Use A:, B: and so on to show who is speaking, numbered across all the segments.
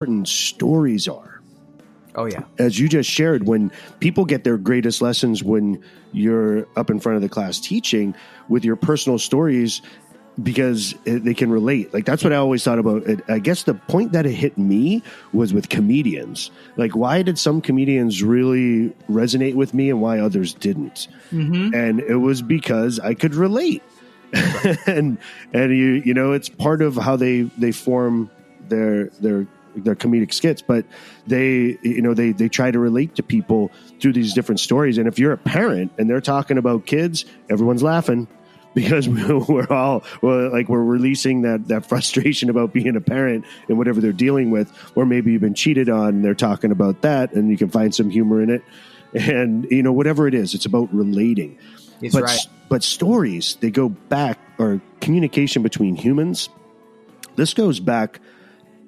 A: important stories are.
B: Oh, yeah.
A: As you just shared, when people get their greatest lessons when you're up in front of the class teaching with your personal stories, because they can relate. Like, that's what I always thought about it. I guess the point that it hit me was with comedians. Like, why did some comedians really resonate with me and why others didn't? Mm-hmm. And it was because I could relate. and you know, it's part of how they form their comedic skits, but they try to relate to people through these different stories. And if you're a parent and they're talking about kids, everyone's laughing because we're releasing that frustration about being a parent and whatever they're dealing with, or maybe you've been cheated on and they're talking about that and you can find some humor in it. And, you know, whatever it is, it's about relating. But stories, they go back, or communication between humans, this goes back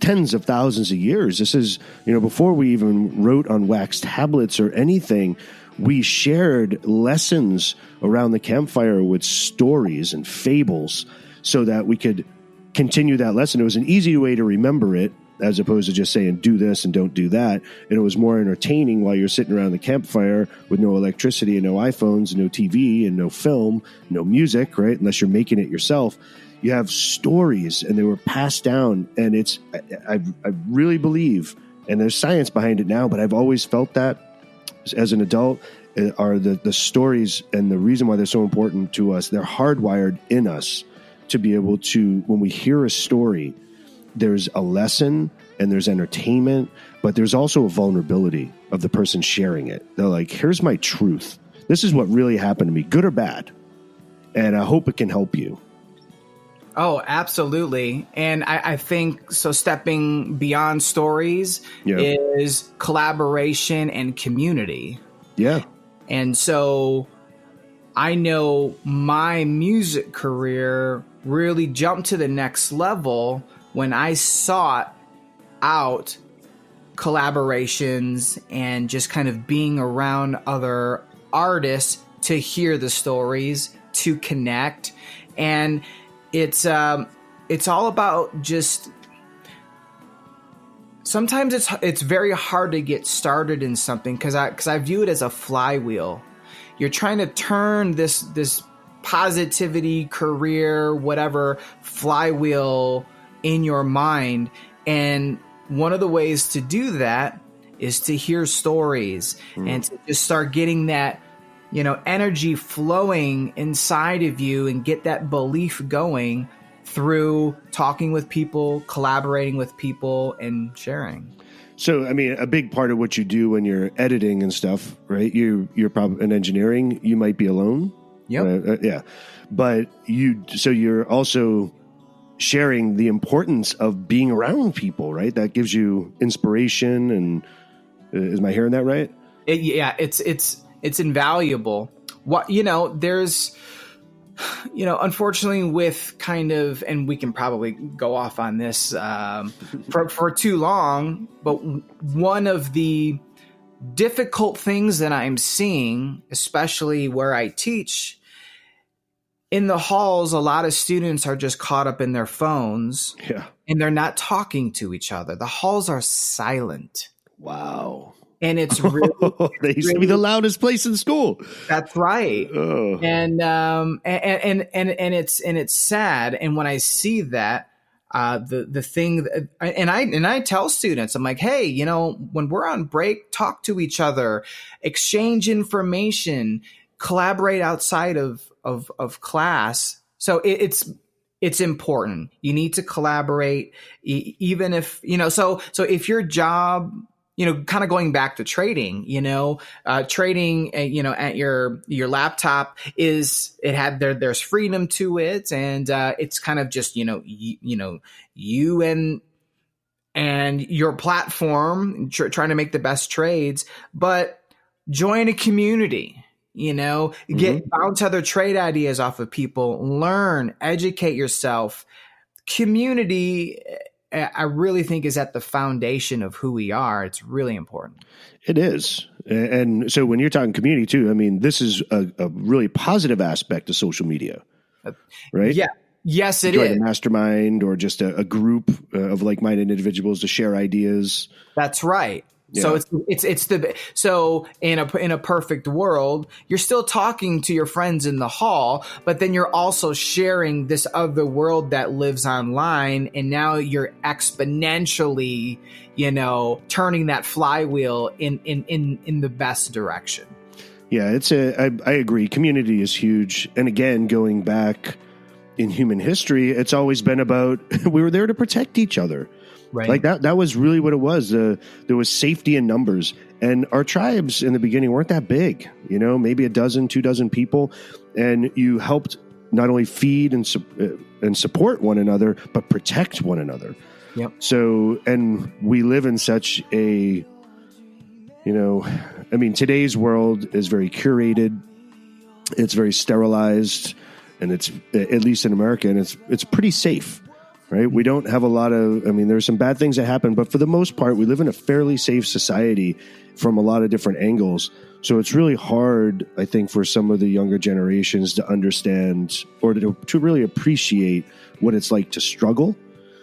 A: tens of thousands of years. This is, you know, before we even wrote on wax tablets or anything, we shared lessons around the campfire with stories and fables so that we could continue that lesson. It was an easy way to remember it, as opposed to just saying, do this and don't do that. And it was more entertaining while you're sitting around the campfire with no electricity and no iPhones and no TV and no film, no music, right? Unless you're making it yourself. You have stories and they were passed down. And it's, I really believe, and there's science behind it now, but I've always felt that as an adult, are the stories, and the reason why they're so important to us, they're hardwired in us to be able to, when we hear a story, there's a lesson and there's entertainment, but there's also a vulnerability of the person sharing it. They're like, here's my truth. This is what really happened to me, good or bad. And I hope it can help you.
B: Oh, absolutely. And I think, so stepping beyond stories is collaboration and community.
A: Yeah.
B: And so I know my music career really jumped to the next level when I sought out collaborations and just kind of being around other artists to hear the stories, to connect. And it's all about just, sometimes it's very hard to get started in something because I view it as a flywheel. You're trying to turn this positivity, career, whatever flywheel in your mind. And one of the ways to do that is to hear stories and to just start getting that, you know, energy flowing inside of you and get that belief going through talking with people, collaborating with people, and sharing.
A: So, I mean, a big part of what you do when you're editing and stuff, right? You're probably in engineering, you might be alone.
B: Yep.
A: Yeah. But you're also sharing the importance of being around people, right? That gives you inspiration. And am I hearing that right?
B: It's invaluable. There's, unfortunately with kind of, and we can probably go off on this for too long, but one of the difficult things that I'm seeing, especially where I teach, in the halls, a lot of students are just caught up in their phones and they're not talking to each other. The halls are silent.
A: Wow.
B: And it's really,
A: they used to be the loudest place in school.
B: That's right. Oh. And it's sad. And when I see that, the thing, and I tell students, I'm like, hey, when we're on break, talk to each other, exchange information, collaborate outside of class. So it's important. You need to collaborate, even if, so if your job, kind of going back to trading, trading, at your laptop there's freedom to it. And, it's kind of just, you and your platform trying to make the best trades, but join a community, bounce other trade ideas off of people, learn, educate yourself. Community, I really think, is at the foundation of who we are. It's really important.
A: It is. And so when you're talking community too, I mean, this is a really positive aspect of social media, right?
B: Yeah. Yes, it
A: join
B: is.
A: a mastermind or just a group of like-minded individuals to share ideas.
B: That's right.
A: Yeah.
B: So so in a perfect world, you're still talking to your friends in the hall, but then you're also sharing this other world that lives online, and now you're exponentially, turning that flywheel in the best direction.
A: Yeah, I agree. Community is huge. And again, going back in human history, it's always been about we were there to protect each other.
B: Right.
A: Like that was really what it was. There was safety in numbers. And our tribes in the beginning weren't that big, maybe a dozen, 24 people. And you helped not only feed and support one another, but protect one another.
B: Yep.
A: So, and we live in such a, today's world is very curated. It's very sterilized, and it's, at least in America, and it's pretty safe. Right. We don't have a lot of, there's some bad things that happen, but for the most part, we live in a fairly safe society from a lot of different angles. So it's really hard, I think, for some of the younger generations to understand or to really appreciate what it's like to struggle.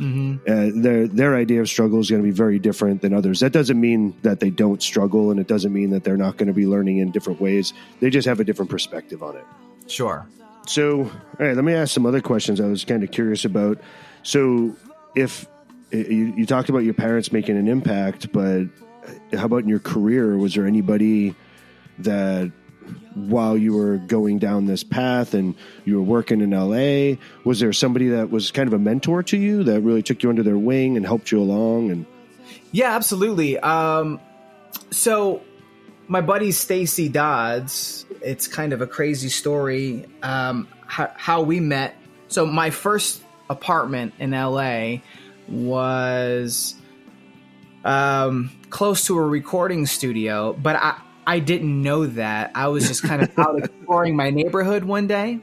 A: Mm-hmm. Their idea of struggle is going to be very different than others. That doesn't mean that they don't struggle, and it doesn't mean that they're not going to be learning in different ways. They just have a different perspective on it.
B: Sure.
A: So, all right, let me ask some other questions I was kind of curious about. So if you talked about your parents making an impact, but how about in your career? Was there anybody that while you were going down this path and you were working in LA, was there somebody that was kind of a mentor to you that really took you under their wing and helped you along? And
B: yeah, absolutely. So my buddy Stacy Dodds, it's kind of a crazy story how we met. So my first apartment in LA was close to a recording studio, but I didn't know that. I was just kind of out exploring my neighborhood one day.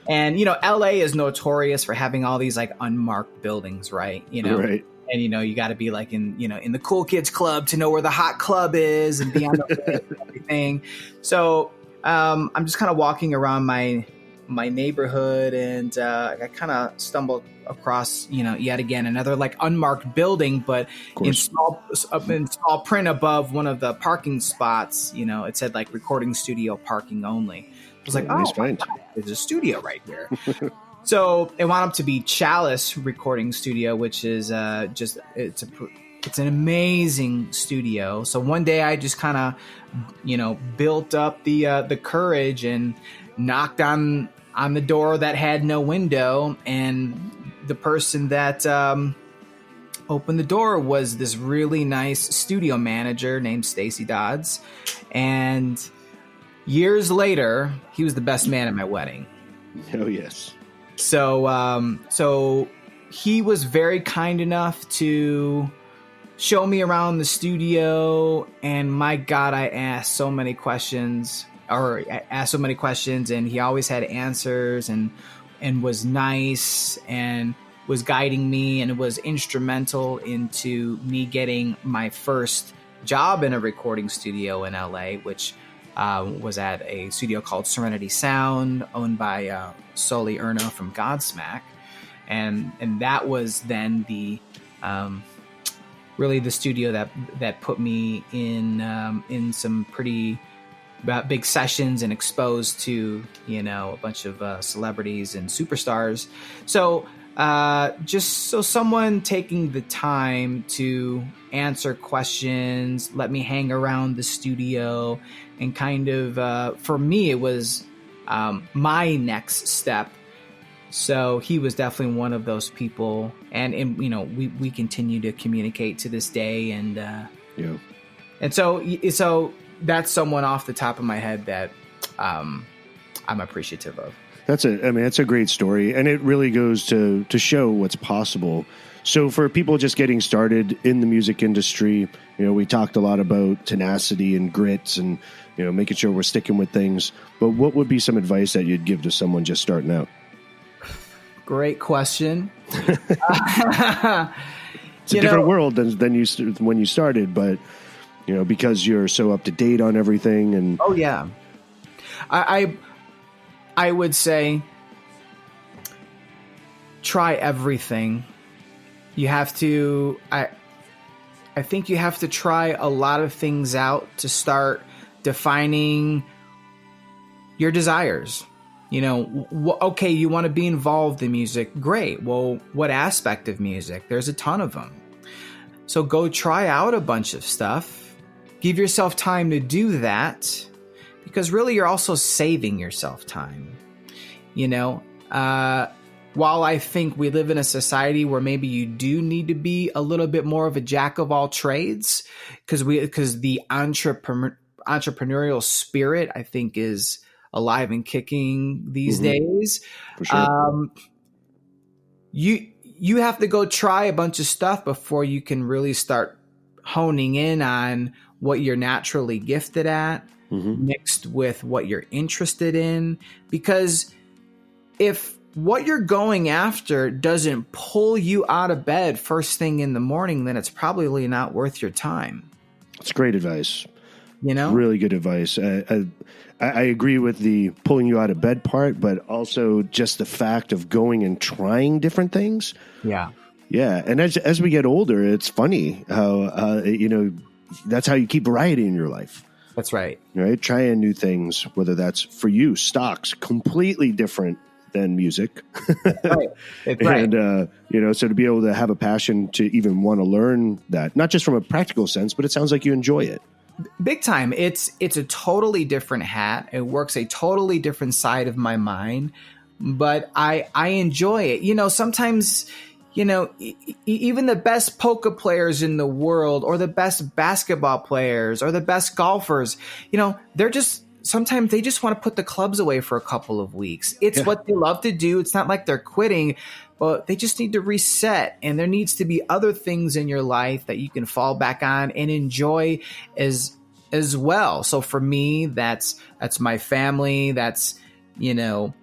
B: And, LA is notorious for having all these like unmarked buildings, right?
A: Right.
B: And, you got to be like in the cool kids club to know where the hot club is and be on the list and everything. So I'm just kind of walking around my neighborhood, and I kind of stumbled across, yet again, another like unmarked building, but in small print above one of the parking spots, it said like recording studio parking only. I was like,
A: nice
B: God, there's a studio right here. So it wound up to be Chalice Recording Studio, which is it's an amazing studio. So one day I just kind of, built up the courage and knocked on the door that had no window, and the person that opened the door was this really nice studio manager named Stacy Dodds. And years later, he was the best man at my wedding.
A: Oh, yes.
B: So he was very kind enough to show me around the studio, and my God, I asked so many questions, and he always had answers and was nice and was guiding me, and was instrumental into me getting my first job in a recording studio in LA, which was at a studio called Serenity Sound, owned by Sully Erno from Godsmack. And that was then the really the studio that put me in some pretty big sessions and exposed to, a bunch of celebrities and superstars. So just so someone taking the time to answer questions, let me hang around the studio, and kind of, for me, it was my next step. So he was definitely one of those people, and we continue to communicate to this day, and and so that's someone off the top of my head that I'm appreciative of.
A: That's a great story, and it really goes to show what's possible. So for people just getting started in the music industry, we talked a lot about tenacity and grit and, making sure we're sticking with things. But what would be some advice that you'd give to someone just starting out?
B: Great question.
A: It's a different world than when you started, but, because you're so up to date on everything. And
B: oh, yeah. I would say try everything. You have to, I think you have to try a lot of things out to start defining your desires. You know, okay, you want to be involved in music. Great. Well, what aspect of music? There's a ton of them. So go try out a bunch of stuff. Give yourself time to do that, because really you're also saving yourself time. You know, while I think we live in a society where maybe you do need to be a little bit more of a jack of all trades, because the entrepreneurial spirit, I think, is alive and kicking these days.
A: For sure.
B: You have to go try a bunch of stuff before you can really start honing in on what you're naturally gifted at, mixed with what you're interested in. Because if what you're going after doesn't pull you out of bed first thing in the morning, then it's probably not worth your time.
A: It's great advice.
B: You know,
A: really good advice. I agree with the pulling you out of bed part, but also just the fact of going and trying different things.
B: Yeah.
A: Yeah. And as we get older, it's funny how, you know, that's how you keep variety in your life.
B: That's right.
A: Right. Trying new things, whether that's for you, stocks, completely different than music.
B: Right. It's right.
A: And, you know, so to be able to have a passion to even want to learn that, not just from a practical sense, but it sounds like you enjoy it.
B: Big time. It's a totally different hat. It works a totally different side of my mind, but I enjoy it. You know, sometimes, you know, even the best poker players in the world, or the best basketball players, or the best golfers, you know, sometimes they just want to put the clubs away for a couple of weeks. It's what they love to do. It's not like they're quitting, but they just need to reset. And there needs to be other things in your life that you can fall back on and enjoy as well. So for me, that's my family. That's, you know,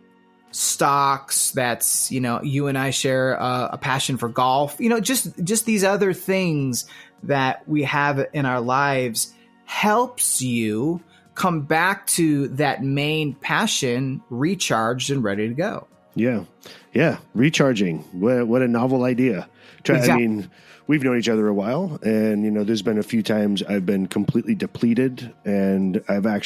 B: stocks. That's, you know, you and I share a passion for golf. You know, just these other things that we have in our lives helps you come back to that main passion, recharged and ready to go.
A: Yeah. Yeah. Recharging. What a novel idea.
B: Exactly.
A: I mean, we've known each other a while, and, you know, there's been a few times I've been completely depleted, and I've had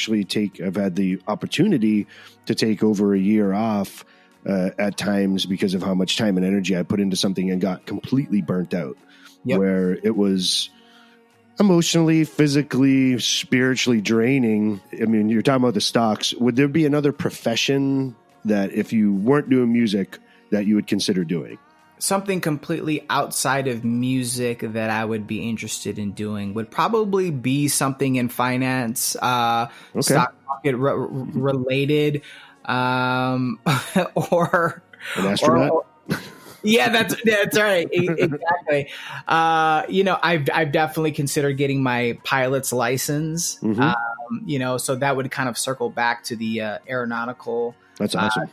A: the opportunity to take over a year off at times because of how much time and energy I put into something, and got completely burnt out. Yep. Where it was emotionally, physically, spiritually draining. I mean, you're talking about the stocks. Would there be another profession that, if you weren't doing music, that you would consider doing?
B: Something completely outside of music that I would be interested in doing would probably be something in finance, stock market related, or
A: an astronaut.
B: Yeah, that's right. Exactly. You know, I've definitely considered getting my pilot's license. You know, so that would kind of circle back to the aeronautical.
A: That's awesome.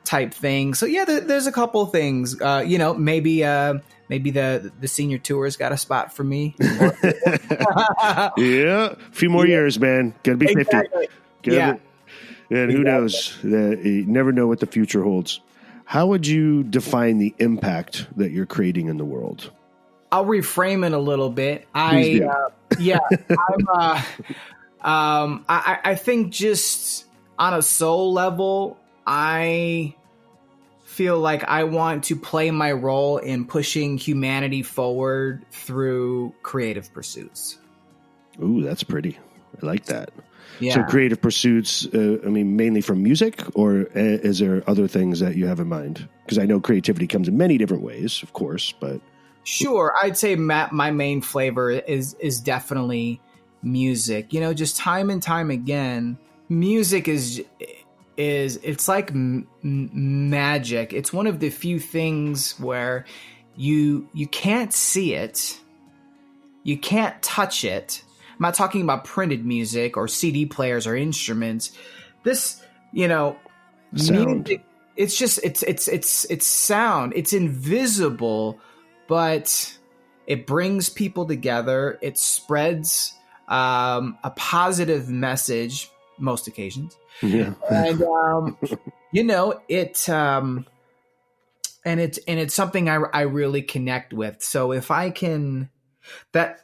B: Type thing. So yeah, there's a couple things. You know, maybe the senior tour's got a spot for me.
A: Yeah, a few more years, man. Gotta be 50. And who knows? You never know what the future holds. How would you define the impact that you're creating in the world?
B: I'll reframe it a little bit. I think just on a soul level, I feel like I want to play my role in pushing humanity forward through creative pursuits.
A: Ooh, that's pretty. I like that.
B: Yeah.
A: So creative pursuits, I mean, mainly from music, or is there other things that you have in mind? Because I know creativity comes in many different ways, of course, but.
B: Sure. I'd say my main flavor is definitely music. You know, just time and time again, music is it's like magic. It's one of the few things where you can't see it, you can't touch it. I'm not talking about printed music or CD players or instruments. This, you know,
A: sound.
B: Music, it's just it's sound. It's invisible, but it brings people together. It spreads a positive message most occasions.
A: Yeah.
B: And you know, and it's something I really connect with. So if I can, that